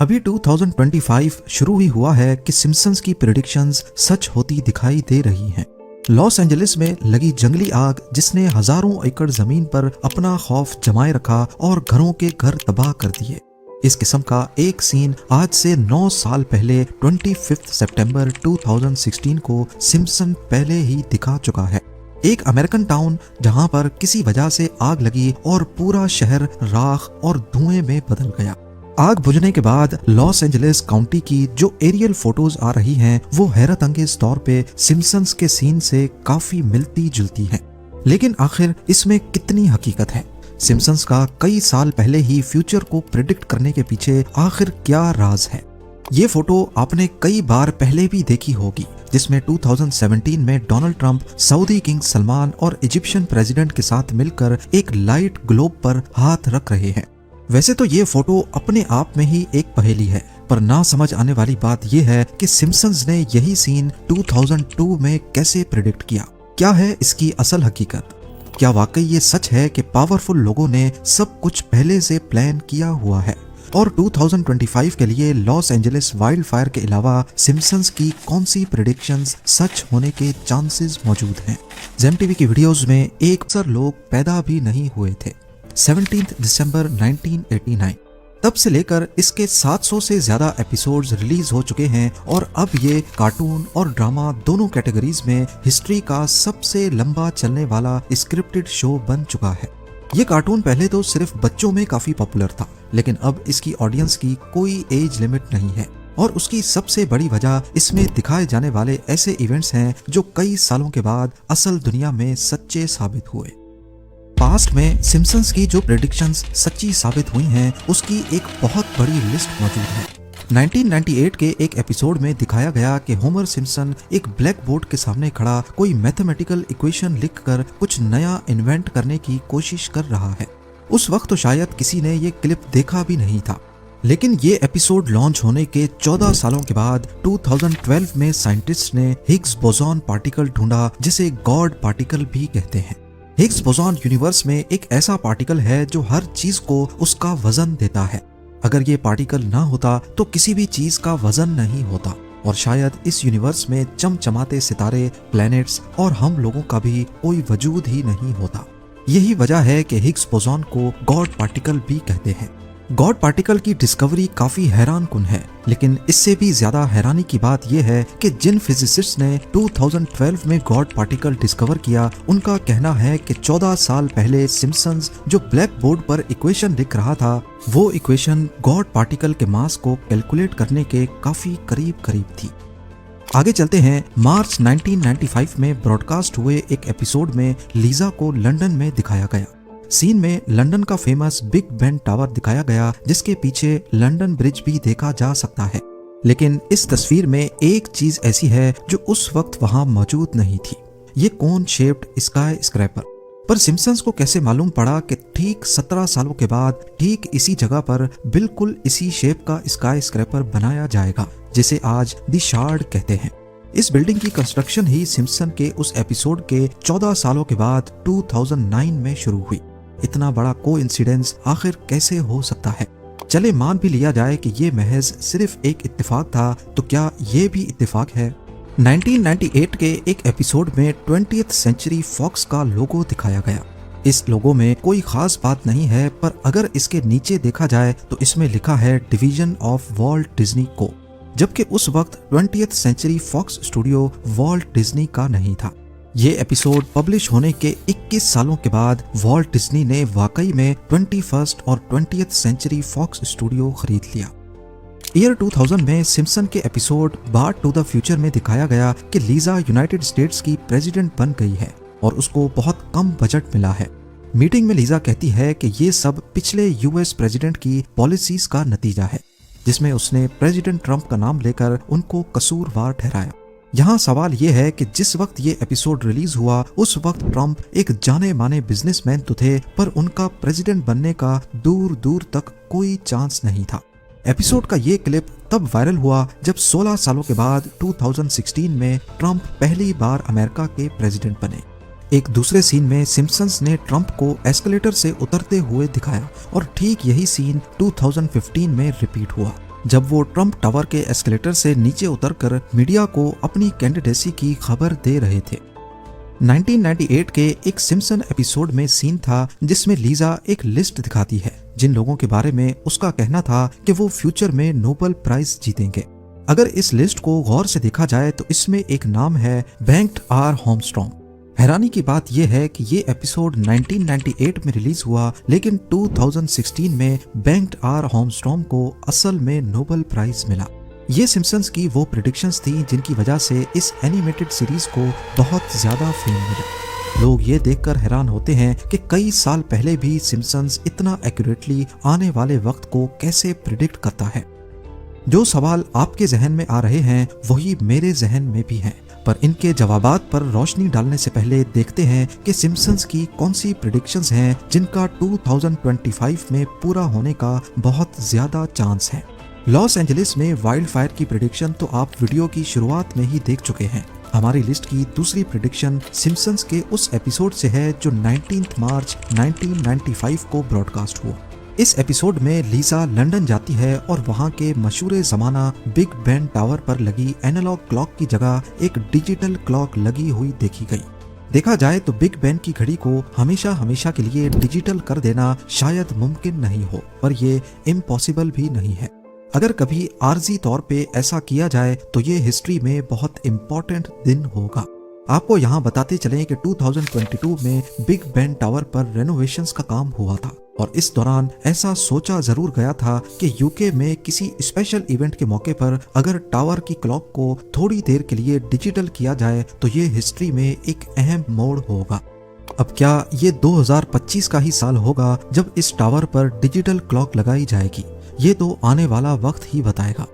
अभी 2025 शुरू ही हुआ है कि सिम्पसन्स की प्रेडिक्शंस सच होती दिखाई दे रही हैं। लॉस एंजलिस में लगी जंगली आग जिसने हजारों एकड़ जमीन पर अपना खौफ जमाए रखा और घरों के घर तबाह कर दिए। इस किस्म का एक सीन आज से 9 साल पहले 25 सितंबर 2016 को सिम्पसन पहले ही दिखा चुका है। एक अमेरिकन टाउन जहां पर किसी वजह से आग लगी और पूरा शहर राख और धुएं में बदल गया। आग बुझने के बाद लॉस एंजलिस काउंटी की जो एरियल फोटोज आ रही हैं वो हैरत अंगेज तौर पे सिम्पसन्स के सीन से काफी मिलती जुलती हैं। लेकिन आखिर इसमें कितनी हकीकत है? सिम्पसन्स का कई साल पहले ही फ्यूचर को प्रिडिक्ट करने के पीछे आखिर क्या राज है? ये फोटो आपने कई बार पहले भी देखी होगी, जिसमें 2017 में Donald Trump Saudi king Salman और इजिप्शियन प्रेसिडेंट के साथ मिलकर एक लाइट ग्लोब पर हाथ रख रहे हैं। वैसे तो ये फोटो अपने आप में ही एक पहेली है, पर ना समझ आने वाली बात यह है कि सिम्पसन्स ने यही सीन 2002 में कैसे प्रेडिक्ट किया। क्या है इसकी असल हकीकत? क्या वाकई ये सच है कि पावरफुल लोगों ने सब कुछ पहले से प्लान किया हुआ है? और 2025 के लिए लॉस एंजलिस वाइल्ड फायर के अलावा सिम्पसन्स की कौन सी प्रेडिक्शंस सच होने के चांसेस मौजूद हैं? जेम टीवी की वीडियोस में एक अक्सर लोग पैदा भी नहीं हुए थे। 17 दिसंबर 1989 तब से लेकर इसके 700 से ज्यादा एपिसोड्स रिलीज हो चुके हैं और अब ये कार्टून और ड्रामा दोनों कैटेगरीज में हिस्ट्री का सबसे लंबा चलने वाला स्क्रिप्टेड शो बन चुका है। ये कार्टून पहले तो सिर्फ बच्चों में काफी पॉपुलर था, लेकिन अब इसकी ऑडियंस की कोई एज लिमिट नहीं है और उसकी सबसे बड़ी वजह इसमें दिखाए जाने वाले ऐसे इवेंट्स हैं जो कई सालों के बाद असल दुनिया में सच्चे साबित हुए। पास्ट में सिम्पसन्स की जो प्रेडिक्शंस सच्ची साबित हुई हैं उसकी एक बहुत बड़ी लिस्ट मौजूद है। 1998 के एक एपिसोड में दिखाया गया कि होमर सिम्पसन एक ब्लैक बोर्ड के सामने खड़ा कोई मैथमेटिकल इक्वेशन लिखकर कुछ नया इन्वेंट करने की कोशिश कर रहा है। उस वक्त तो शायद किसी ने ये क्लिप देखा भी नहीं था, लेकिन ये एपिसोड लॉन्च होने के 14 सालों के बाद 2012 में साइंटिस्ट ने हिग्स बोसॉन पार्टिकल ढूंढा, जिसे गॉड पार्टिकल भी कहते हैं। हिग्स बोसॉन यूनिवर्स में एक ऐसा पार्टिकल है जो हर चीज को उसका वजन देता है। अगर ये पार्टिकल ना होता तो किसी भी चीज का वजन नहीं होता और शायद इस यूनिवर्स में चमचमाते सितारे, प्लैनेट्स और हम लोगों का भी कोई वजूद ही नहीं होता। यही वजह है कि हिग्स बोसॉन को गॉड पार्टिकल भी कहते हैं। गॉड पार्टिकल की डिस्कवरी काफी हैरान कुन है, लेकिन इससे भी ज्यादा हैरानी की बात यह है कि जिन फिजिसिस्ट ने 2012 में गॉड पार्टिकल डिस्कवर किया, उनका कहना है कि 14 साल पहले सिम्पसन्स जो ब्लैक बोर्ड पर इक्वेशन लिख रहा था, वो इक्वेशन गॉड पार्टिकल के मास को कैलकुलेट करने के काफी करीब थी। आगे चलते हैं। मार्च 1995 में ब्रॉडकास्ट हुए एक एपिसोड में लीजा को लंदन में दिखाया गया। सीन में लंदन का फेमस बिग बेन टावर दिखाया गया, जिसके पीछे लंदन ब्रिज भी देखा जा सकता है। लेकिन इस तस्वीर में एक चीज ऐसी है जो उस वक्त वहां मौजूद नहीं थी। ये कोन शेप्ड स्काई स्क्रैपर। पर सिम्पसन्स को कैसे मालूम पड़ा कि ठीक 17 सालों के बाद ठीक इसी जगह पर बिल्कुल इसी शेप का स्काई स्क्रैपर बनाया जाएगा, जिसे आज द शार्ड कहते हैं। इस बिल्डिंग की कंस्ट्रक्शन ही सिम्पसन के उस एपिसोड के 14 सालों के बाद 2009 में शुरू हुई। इतना बड़ा कोइंसिडेंस आखिर कैसे हो सकता है? चले मान भी लिया जाए कि ये महज सिर्फ एक इत्तेफाक था, तो क्या ये भी इत्तेफाक है? 1998 के एक एपिसोड में 20th सेंचुरी फॉक्स का लोगो दिखाया गया। इस लोगो में कोई खास बात नहीं है, पर अगर इसके नीचे देखा जाए तो इसमें लिखा है डिवीजन ऑफ वॉल्ट डिज्नी को, जबकि उस वक्त 20th century Fox studio Walt Disney का नहीं था। ये एपिसोड पब्लिश होने के 21 सालों के बाद वॉल्ट डिज्नी ने वाकई में 21st और 20th सेंचुरी फॉक्स स्टूडियो खरीद लिया। ईयर 2000 में सिम्पसन के episode Bart to the future में दिखाया गया कि लीजा यूनाइटेड स्टेट्स की प्रेसिडेंट बन गई है और उसको बहुत कम बजट मिला है। मीटिंग में लीजा कहती है कि ये सब पिछले यूएस प्रेसिडेंट की पॉलिसीज का नतीजा है, जिसमें उसने प्रेसिडेंट ट्रंप का नाम लेकर उनको कसूरवार ठहराया। यहाँ सवाल ये है कि जिस वक्त ये एपिसोड रिलीज हुआ उस वक्त ट्रंप एक जाने माने बिजनेसमैन तो थे, पर उनका प्रेसिडेंट बनने का दूर दूर तक कोई चांस नहीं था। एपिसोड का ये क्लिप तब वायरल हुआ जब 16 सालों के बाद 2016 में ट्रंप पहली बार अमेरिका के प्रेसिडेंट बने। एक दूसरे सीन में सिम्पसन्स ने ट्रंप को एस्केलेटर से उतरते हुए दिखाया और ठीक यही सीन 2015 में रिपीट हुआ। जब वो ट्रंप टावर के एस्केलेटर से नीचे उतरकर मीडिया को अपनी कैंडिडेसी की खबर दे रहे थे। 1998 के एक सिम्पसन एपिसोड में सीन था जिसमें लीजा एक लिस्ट दिखाती है जिन लोगों के बारे में उसका कहना था कि वो फ्यूचर में नोबेल प्राइज जीतेंगे। अगर इस लिस्ट को गौर से देखा जाए तो इसमें एक नाम है बेंट आर आर्मस्ट्रांग। हैरानी की बात यह है कि ये एपिसोड 1998 में रिलीज हुआ, लेकिन 2016 में बेंट आर आर्मस्ट्रांग को असल में नोबेल प्राइज मिला। ये सिम्पसन्स की वो प्रेडिक्शंस थी जिनकी वजह से इस एनिमेटेड सीरीज को बहुत ज्यादा फेम मिला। लोग ये देखकर हैरान होते हैं कि कई साल पहले भी सिम्पसन्स इतना एक्यूरेटली आने वाले वक्त को कैसे प्रिडिक्ट करता है। जो सवाल आपके जहन में आ रहे हैं वही मेरे जहन में भी हैं, पर इनके जवाबात पर रोशनी डालने से पहले देखते हैं कि सिम्पसन्स की कौन सी प्रेडिक्शंस हैं जिनका 2025 में पूरा होने का बहुत ज्यादा चांस है। लॉस एंजलिस में वाइल्ड फायर की प्रेडिक्शन तो आप वीडियो की शुरुआत में ही देख चुके हैं। हमारी लिस्ट की दूसरी प्रेडिक्शन सिम्पसन्स के उस एपिसोड से है जो 19 मार्च 1995 को ब्रॉडकास्ट हुआ। इस एपिसोड में लीजा लंदन जाती है और वहाँ के मशहूर जमाना बिग बेन टावर पर लगी एनालॉग क्लॉक की जगह एक डिजिटल क्लॉक लगी हुई देखी गई। देखा जाए तो बिग बेन की घड़ी को हमेशा हमेशा के लिए डिजिटल कर देना शायद मुमकिन नहीं हो, पर ये इम्पॉसिबल भी नहीं है। अगर कभी आर्जी तौर पे ऐसा किया जाए तो ये हिस्ट्री में बहुत इम्पोर्टेंट दिन होगा। आपको यहाँ बताते चलें कि 2022 में बिग बेन टावर पर रेनोवेशंस का काम हुआ था और इस दौरान ऐसा सोचा जरूर गया था कि यूके में किसी स्पेशल इवेंट के मौके पर अगर टावर की क्लॉक को थोड़ी देर के लिए डिजिटल किया जाए तो ये हिस्ट्री में एक अहम मोड़ होगा। अब क्या ये 2025 का ही साल होगा जब इस टावर पर डिजिटल क्लॉक लगाई जाएगी? ये तो आने वाला वक्त ही बताएगा।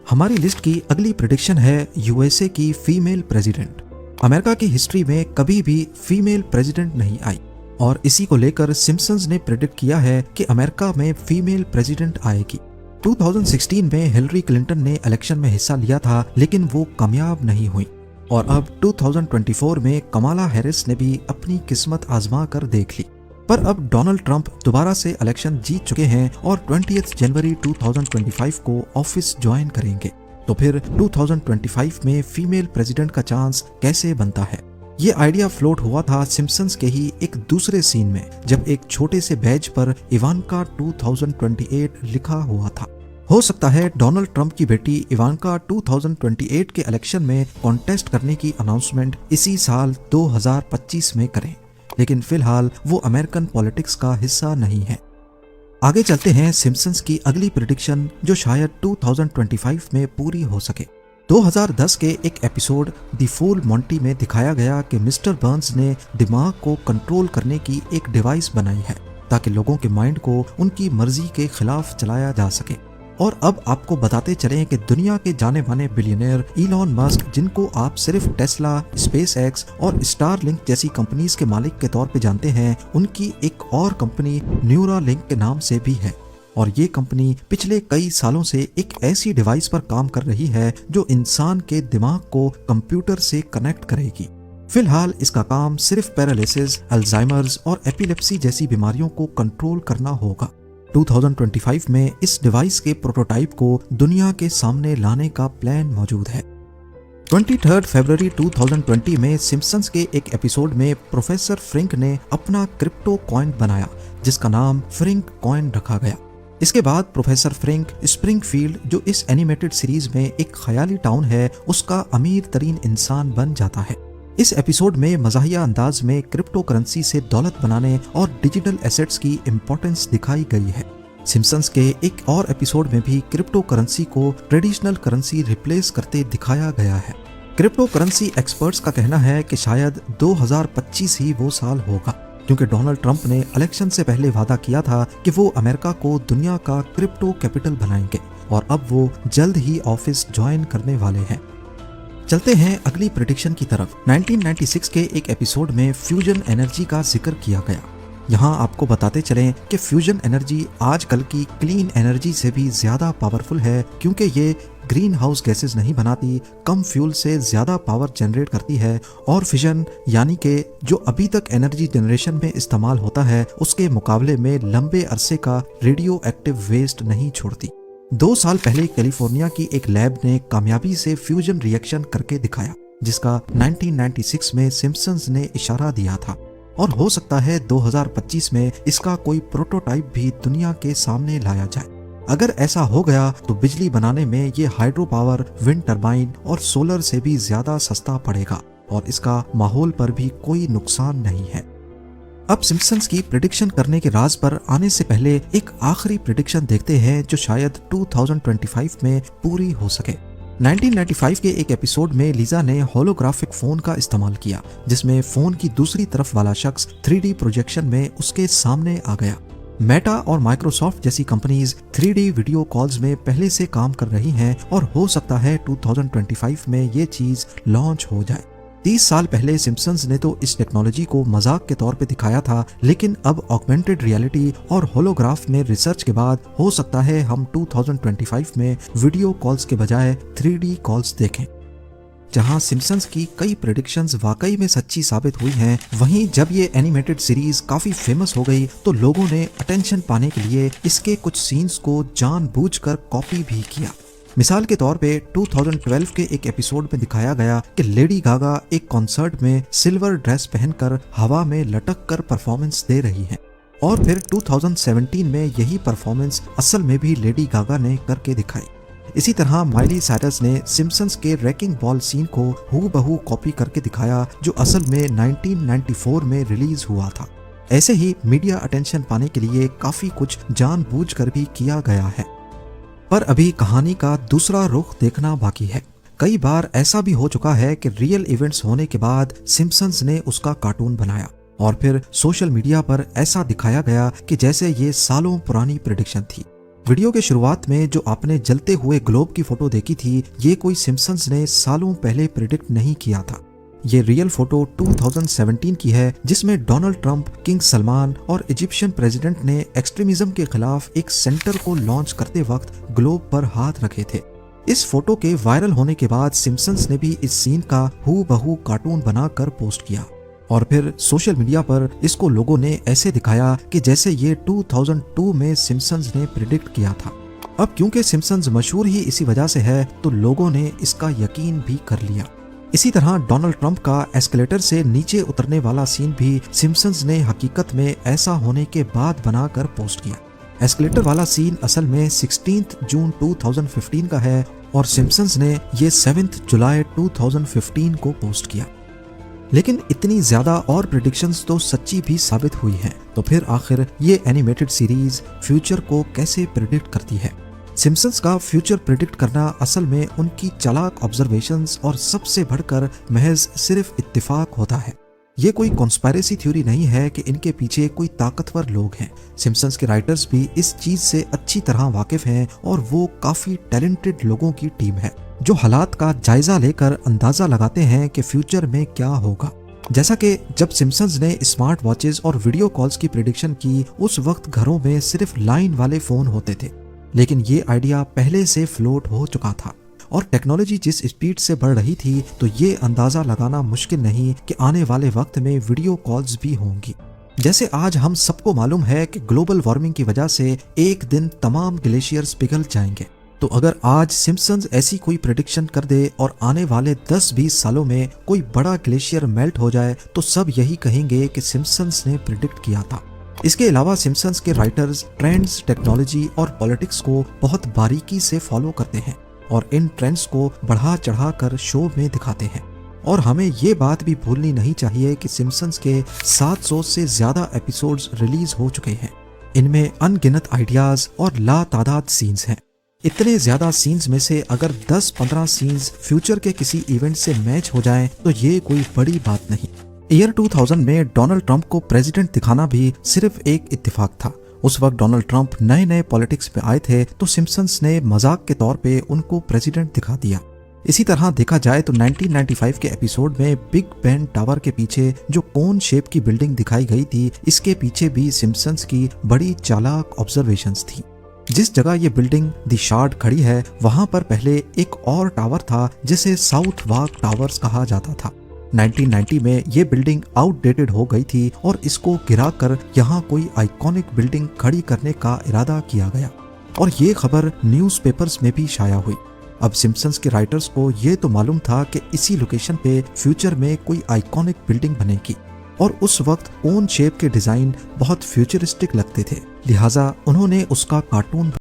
हमारी लिस्ट की अगली प्रेडिक्शन है यूएसए की फीमेल प्रेसिडेंट। अमेरिका की हिस्ट्री में कभी भी फीमेल प्रेसिडेंट नहीं आई और इसी को लेकर सिम्पसन्स ने प्रेडिक्ट किया है कि अमेरिका में फीमेल प्रेसिडेंट आएगी। 2016 में हिलरी क्लिंटन ने इलेक्शन में हिस्सा लिया था लेकिन वो कामयाब नहीं हुई और अब 2024 में कमाला हैरिस ने भी अपनी किस्मत आजमा कर देख ली। पर अब डोनाल्ड ट्रंप दोबारा से इलेक्शन जीत चुके हैं और 20 जनवरी 2025 को ऑफिस ज्वाइन करेंगे। तो फिर 2025 में फीमेल प्रेसिडेंट का चांस कैसे बनता है? ये आइडिया फ्लोट हुआ था सिम्पसन्स के ही एक दूसरे सीन में जब एक छोटे से बैज पर इवांका 2028 लिखा हुआ था। हो सकता है डोनाल्ड ट्रंप की बेटी इवांका 2028 के इलेक्शन में कॉन्टेस्ट करने की अनाउंसमेंट इसी साल 2025 में करें, लेकिन फिलहाल वो अमेरिकन पॉलिटिक्स का हिस्सा नहीं है। आगे चलते हैं सिम्पसन्स की अगली प्रेडिक्शन जो शायद 2025 में पूरी हो सके। 2010 के एक एपिसोड द फूल मोंटी में दिखाया गया कि मिस्टर बर्न्स ने दिमाग को कंट्रोल करने की एक डिवाइस बनाई है ताकि लोगों के माइंड को उनकी मर्जी के खिलाफ चलाया जा सके। और अब आपको बताते चलें कि दुनिया के जाने माने बिलियनियर इलॉन मस्क, जिनको आप सिर्फ टेस्ला, स्पेसएक्स और स्टारलिंक जैसी कंपनीज के मालिक के तौर पे जानते हैं, उनकी एक और कंपनी न्यूरालिंक के नाम से भी है और ये कंपनी पिछले कई सालों से एक ऐसी डिवाइस पर काम कर रही है जो इंसान के दिमाग को कंप्यूटर से कनेक्ट करेगी। फिलहाल इसका काम सिर्फ पैरालिसिस, अल्जाइमर्स और एपिलेप्सी जैसी बीमारियों को कंट्रोल करना होगा। 2025 में इस डिवाइस के प्रोटोटाइप को दुनिया के सामने लाने का प्लान मौजूद है। 23 फरवरी 2020 में सिम्पसन्स के एक एपिसोड में प्रोफेसर फ्रिंक ने अपना क्रिप्टो कॉइन बनाया जिसका नाम फ्रिंक कॉइन रखा गया। इसके बाद प्रोफेसर फ्रिंक स्प्रिंगफील्ड, जो इस एनिमेटेड सीरीज में एक ख्याली टाउन है, उसका अमीर तरीन इंसान बन जाता है। इस एपिसोड में मज़ाहिया अंदाज में क्रिप्टो करेंसी से दौलत बनाने और डिजिटल एसेट्स की इम्पोर्टेंस दिखाई गई है। सिम्पसन्स के एक और एपिसोड में भी क्रिप्टो करेंसी को ट्रेडिशनल करेंसी रिप्लेस करते दिखाया गया है। क्रिप्टो करेंसी एक्सपर्ट्स का कहना है कि शायद 2025 ही वो साल होगा, क्योंकि डोनाल्ड ट्रंप ने इलेक्शन से पहले वादा किया था कि वो अमेरिका को दुनिया का क्रिप्टो कैपिटल बनाएंगे और अब वो जल्द ही ऑफिस ज्वाइन करने वाले हैं। चलते हैं अगली प्रेडिक्शन की तरफ। 1996 के एक एपिसोड में फ्यूजन एनर्जी का जिक्र किया गया। यहाँ आपको बताते चलें कि फ्यूजन एनर्जी आजकल की क्लीन एनर्जी से भी ज्यादा पावरफुल है, क्योंकि ये ग्रीन हाउस गैसेस नहीं बनाती, कम फ्यूल से ज्यादा पावर जनरेट करती है और फिजन यानी कि जो अभी तक एनर्जी जनरेशन में इस्तेमाल होता है उसके मुकाबले में लंबे अरसे का रेडियो एक्टिव वेस्ट नहीं छोड़ती। 2 साल पहले कैलिफोर्निया की एक लैब ने कामयाबी से फ्यूजन रिएक्शन करके दिखाया, जिसका 1996 में सिम्पसन्स ने इशारा दिया था, और हो सकता है 2025 में इसका कोई प्रोटोटाइप भी दुनिया के सामने लाया जाए। अगर ऐसा हो गया तो बिजली बनाने में ये हाइड्रो पावर, विंड टरबाइन और सोलर से भी ज्यादा सस्ता पड़ेगा और इसका माहौल पर भी कोई नुकसान नहीं है। अब सिम्पसन्स की प्रेडिक्शन करने के राज पर आने से पहले एक आखिरी प्रेडिक्शन देखते हैं जो शायद 2025 में पूरी हो सके। 1995 के एक एपिसोड में लीजा ने होलोग्राफिक फोन का इस्तेमाल किया, जिसमें फोन की दूसरी तरफ वाला शख्स 3D प्रोजेक्शन में उसके सामने आ गया। मेटा और माइक्रोसॉफ्ट जैसी कंपनीज 3D वीडियो कॉल्स में पहले से काम कर रही हैं और हो सकता है 2025 में ये चीज लॉन्च हो जाए। 30 साल पहले सिम्पसन्स ने तो इस टेक्नोलॉजी को मजाक के तौर पे दिखाया था, लेकिन अब ऑगमेंटेड रियलिटी और होलोग्राफ में रिसर्च के बाद हो सकता है हम 2025 में वीडियो कॉल्स के बजाय 3D कॉल्स देखें। जहां सिम्पसन्स की कई प्रेडिक्शंस वाकई में सच्ची साबित हुई हैं, वहीं जब ये एनिमेटेड सीरीज काफी फेमस हो गई तो लोगों ने अटेंशन पाने के लिए इसके कुछ सीन्स को जानबूझकर कॉपी भी किया। मिसाल के तौर पे 2012 के एक एपिसोड में दिखाया गया कि लेडी गागा एक कॉन्सर्ट में सिल्वर ड्रेस पहनकर हवा में लटक कर परफॉर्मेंस दे रही हैं, और फिर 2017 में यही परफॉर्मेंस असल में भी लेडी गागा ने करके दिखाई। इसी तरह माइली साइरस ने सिम्पसन्स के रैकिंग बॉल सीन को हूबहू कॉपी करके दिखाया, जो असल में 1994 में रिलीज हुआ था। ऐसे ही मीडिया अटेंशन पाने के लिए काफी कुछ जानबूझकर भी किया गया है। पर अभी कहानी का दूसरा रुख देखना बाकी है। कई बार ऐसा भी हो चुका है कि रियल इवेंट्स होने के बाद सिम्पसन्स ने उसका कार्टून बनाया और फिर सोशल मीडिया पर ऐसा दिखाया गया कि जैसे ये सालों पुरानी प्रेडिक्शन थी। वीडियो के शुरुआत में जो आपने जलते हुए ग्लोब की फोटो देखी थी, ये कोई सिम्पसन्स ने सालों पहले प्रेडिक्ट नहीं किया था। ये रियल फोटो 2017 की है, जिसमें डोनाल्ड ट्रंप, किंग सलमान और इजिप्शियन प्रेसिडेंट ने एक्सट्रीमिज्म के खिलाफ एक सेंटर को लॉन्च करते वक्त ग्लोब पर हाथ रखे थे। इस फोटो के वायरल होने के बाद सिम्पसन्स ने भी इस सीन का हूबहू कार्टून बनाकर पोस्ट किया और फिर सोशल मीडिया पर इसको लोगों ने ऐसे दिखाया कि जैसे ये 2002 में सिम्पसन्स ने प्रेडिक्ट किया था। अब क्योंकि सिम्पसन्स मशहूर ही इसी वजह से है तो लोगों ने इसका यकीन भी कर लिया। इसी तरह डोनाल्ड ट्रंप का एस्केलेटर से नीचे उतरने वाला सीन भी सिम्पसन्स ने हकीकत में ऐसा होने के बाद बनाकर पोस्ट किया। एस्केलेटर वाला सीन असल में 16 जून 2015 का है और सिम्पसन्स ने ये 7 जुलाई 2015 को पोस्ट किया। लेकिन इतनी ज्यादा और प्रेडिक्शंस तो सच्ची भी साबित हुई हैं, तो फिर आखिर ये एनिमेटेड सीरीज फ्यूचर को कैसे प्रेडिक्ट करती है? सिम्पसन्स का फ्यूचर प्रेडिक्ट करना असल में उनकी चालाक ऑब्जर्वेशंस और सबसे बढ़कर महज सिर्फ इत्तेफाक होता है। ये कोई कॉन्स्पायरेसी थ्योरी नहीं है कि इनके पीछे कोई ताकतवर लोग हैं। सिम्पसन्स के राइटर्स भी इस चीज से अच्छी तरह वाकिफ हैं और वो काफी टैलेंटेड लोगों की टीम है जो हालात का जायजा लेकर अंदाजा लगाते हैं कि फ्यूचर में क्या होगा। जैसा कि जब सिम्पसन्स ने स्मार्ट वॉचेस और वीडियो कॉल्स की प्रेडिक्शन की, उस वक्त घरों में सिर्फ लाइन वाले फोन होते थे, लेकिन ये आइडिया पहले से फ्लोट हो चुका था और टेक्नोलॉजी जिस स्पीड से बढ़ रही थी तो ये अंदाजा लगाना मुश्किल नहीं कि आने वाले वक्त में वीडियो कॉल्स भी होंगी। जैसे आज हम सबको मालूम है कि ग्लोबल वार्मिंग की वजह से एक दिन तमाम ग्लेशियर्स पिघल जाएंगे, तो अगर आज सिम्पसन्स ऐसी कोई प्रेडिक्शन कर दे और आने वाले 10-20 सालों में कोई बड़ा ग्लेशियर मेल्ट हो जाए तो सब यही कहेंगे कि सिम्पसन्स ने प्रेडिक्ट किया था। इसके अलावा सिम्पसन्स के राइटर्स ट्रेंड्स, टेक्नोलॉजी और पॉलिटिक्स को बहुत बारीकी से फॉलो करते हैं और इन ट्रेंड्स को बढ़ा चढ़ा कर शो में दिखाते हैं। और हमें ये बात भी भूलनी नहीं चाहिए कि सिम्पसन्स के 700 से ज्यादा एपिसोड्स रिलीज हो चुके हैं। इनमें अनगिनत आइडियाज और लातादाद सीन्स हैं। इतने ज्यादा सीन्स में से अगर 10-15 सीन्स फ्यूचर के किसी इवेंट से मैच हो जाएं तो ये कोई बड़ी बात नहीं। ईयर 2000 में डोनाल्ड ट्रंप को प्रेसिडेंट दिखाना भी सिर्फ एक इत्तेफाक था। उस वक्त डोनाल्ड ट्रंप नए नए पॉलिटिक्स में आए थे तो सिम्पसन्स ने मजाक के तौर पे उनको प्रेसिडेंट दिखा दिया। इसी तरह देखा जाए तो 1995 के एपिसोड में बिग बेन टावर के पीछे जो कोन शेप की बिल्डिंग दिखाई गई थी, इसके पीछे भी सिम्पसन्स की बड़ी चालाक ऑब्जर्वेशंस थी। जिस जगह ये बिल्डिंग द शार्ड खड़ी है वहां पर पहले एक और टावर था जिसे साउथ वाक टावर्स कहा जाता था। 1990 में ये बिल्डिंग आउटडेटेड हो गई थी और इसको गिराकर यहाँ कोई आइकॉनिक बिल्डिंग खड़ी करने का इरादा किया गया। और ये खबर न्यूज़पेपर्स में भी शाया हुई। अब सिम्पसन्स के राइटर्स को ये तो मालूम था कि इसी लोकेशन पे फ्यूचर में कोई आइकॉनिक बिल्डिंग बनेगी और उस वक्त ओन शेप के डिजाइन बहुत फ्यूचरिस्टिक लगते थे, लिहाजा उन्होंने उसका कार्टून